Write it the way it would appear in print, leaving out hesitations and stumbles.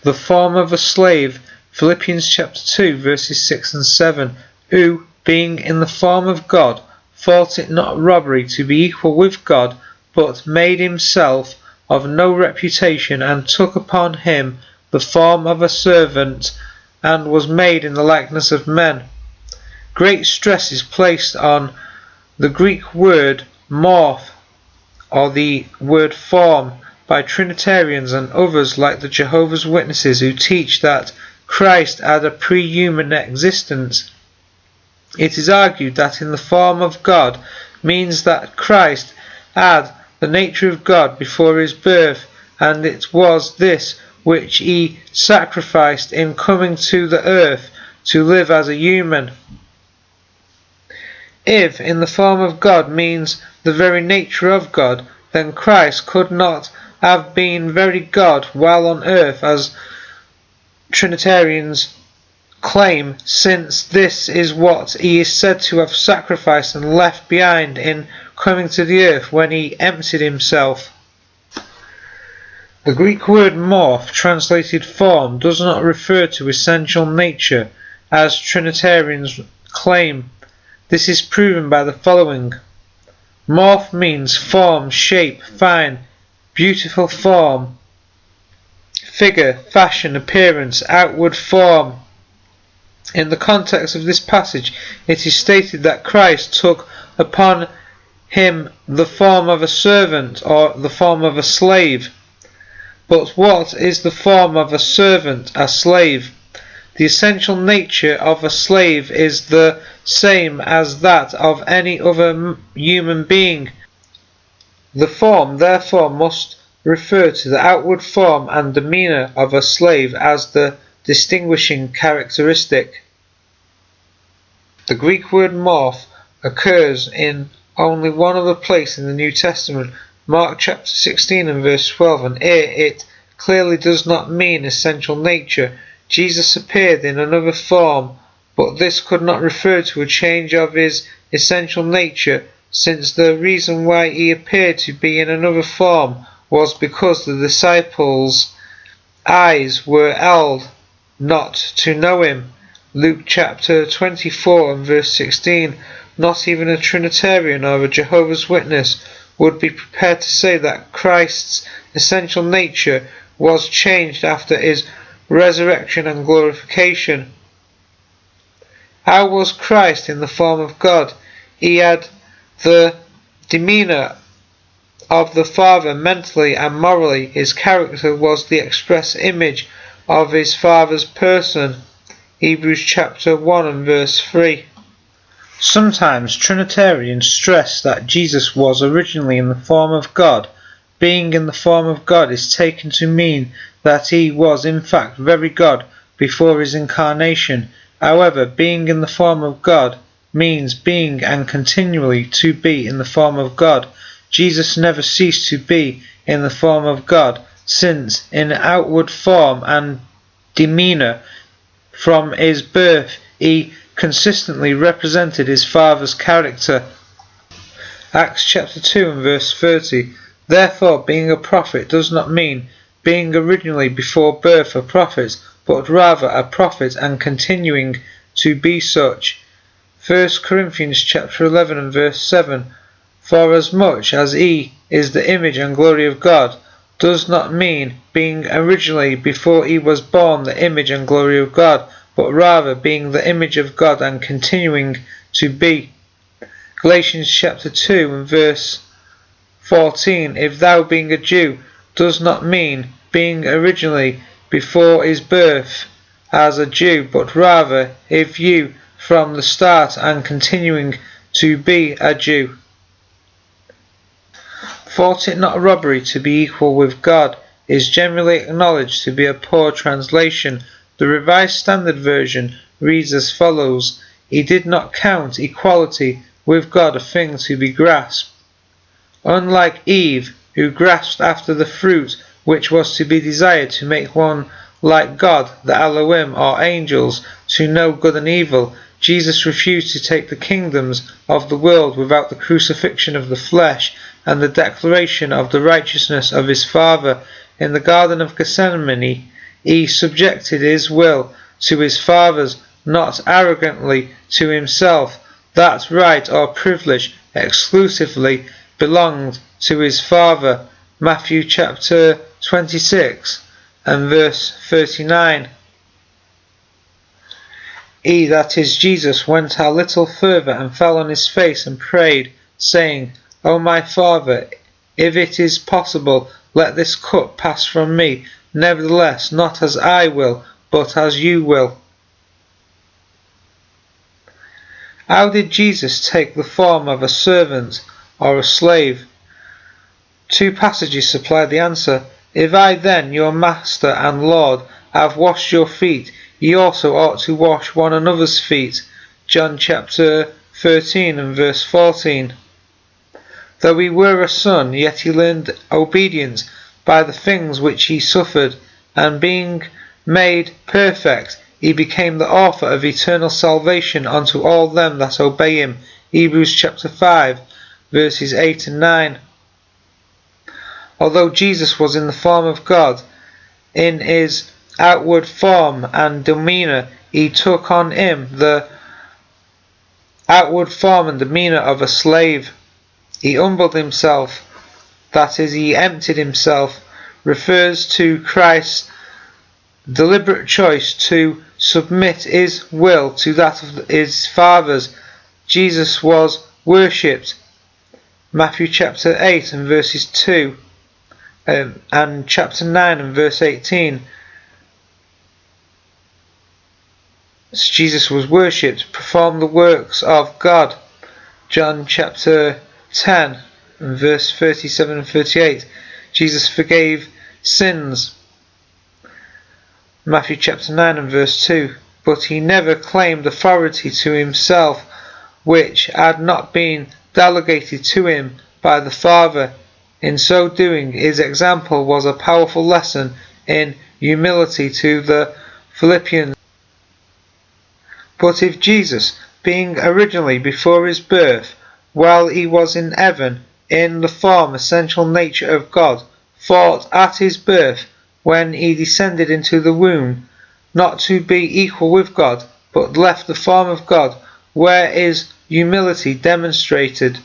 the form of a slave, Philippians chapter 2 verses 6 and 7, who, being in the form of God, thought it not robbery to be equal with God, but made himself of no reputation, and took upon him the form of a servant, and was made in the likeness of men. Great stress is placed on the Greek word morphe, or the word form, by Trinitarians and others like the Jehovah's Witnesses, who teach that Christ had a pre-human existence. It is argued that in the form of God means that Christ had the nature of God before his birth, and it was this which he sacrificed in coming to the earth to live as a human. If in the form of God means the very nature of God, then Christ could not have been very God while on earth, as Trinitarians claim, since this is what he is said to have sacrificed and left behind in coming to the earth when he emptied himself. The Greek word morphe, translated form, does not refer to essential nature, as Trinitarians claim. This is proven by the following. Morphe means form, shape, fine, beautiful form, figure, fashion, appearance, outward form. In the context of this passage, it is stated that Christ took upon him the form of a servant, or the form of a slave. But what is the form of a servant, a slave? The essential nature of a slave is the same as that of any other human being. The form, therefore, must refer to the outward form and demeanour of a slave as the distinguishing characteristic. The Greek word morphe occurs in only one other place in the New Testament, Mark chapter 16 and verse 12, and here it clearly does not mean essential nature. Jesus appeared in another form, but this could not refer to a change of his essential nature, since the reason why he appeared to be in another form was because the disciples' eyes were held not to know him. Luke chapter 24 and verse 16. Not even a Trinitarian or a Jehovah's Witness would be prepared to say that Christ's essential nature was changed after his resurrection and glorification. How was Christ in the form of God? He had the demeanour of the Father mentally and morally. His character was the express image of his Father's person. Hebrews chapter 1 and verse 3. Sometimes Trinitarians stress that Jesus was originally in the form of God. Being in the form of God is taken to mean that he was in fact very God before his incarnation. However, being in the form of God means being and continually to be in the form of God. Jesus never ceased to be in the form of God, since in outward form and demeanour from his birth he consistently represented his Father's character. Acts chapter 2 and verse 30. Therefore, being a prophet does not mean being originally before birth a prophet, but rather a prophet and continuing to be such. 1 Corinthians chapter 11 and verse 7. For as much as he is the image and glory of God, does not mean being originally before he was born the image and glory of God, but rather being the image of God and continuing to be. Galatians chapter 2 and verse 14. If thou being a Jew does not mean being originally before his birth as a Jew, but rather if you from the start and continuing to be a Jew. Thought it not robbery to be equal with God is generally acknowledged to be a poor translation. The Revised Standard Version reads as follows: He did not count equality with God a thing to be grasped. Unlike Eve, who grasped after the fruit which was to be desired to make one like God, the Elohim or angels, to know good and evil, Jesus refused to take the kingdoms of the world without the crucifixion of the flesh and the declaration of the righteousness of his Father. In the Garden of Gethsemane, he subjected his will to his Father's, not arrogantly to himself. That right or privilege exclusively belonged to his Father. Matthew chapter 26 and verse 39. He, that is Jesus, went a little further and fell on his face and prayed, saying, O my Father, if it is possible, let this cup pass from me. Nevertheless, not as I will, but as you will. How did Jesus take the form of a servant or a slave? Two passages supply the answer. If I then, your master and Lord, have washed your feet, ye also ought to wash one another's feet. John chapter 13 and verse 14. Though he were a son, yet he learned obedience by the things which he suffered, and being made perfect, he became the author of eternal salvation unto all them that obey him. Hebrews chapter 5 verses 8 and 9. Although Jesus was in the form of God, in his outward form and demeanour, he took on him the outward form and demeanour of a slave. He humbled himself, that is, he emptied himself, refers to Christ's deliberate choice to submit his will to that of his Father's. Jesus was worshipped. Matthew chapter 8 and verses 2 and chapter 9 and verse 18. Jesus was worshipped, performed the works of God. John chapter 10 and verse 37 and 38. Jesus forgave sins. Matthew chapter 9 and verse 2. But he never claimed authority to himself which had not been delegated to him by the Father. In so doing, his example was a powerful lesson in humility to the Philippians. But if Jesus, being originally before his birth, while he was in heaven, in the form essential nature of God, thought at his birth, when he descended into the womb, not to be equal with God, but left the form of God, where is humility demonstrated?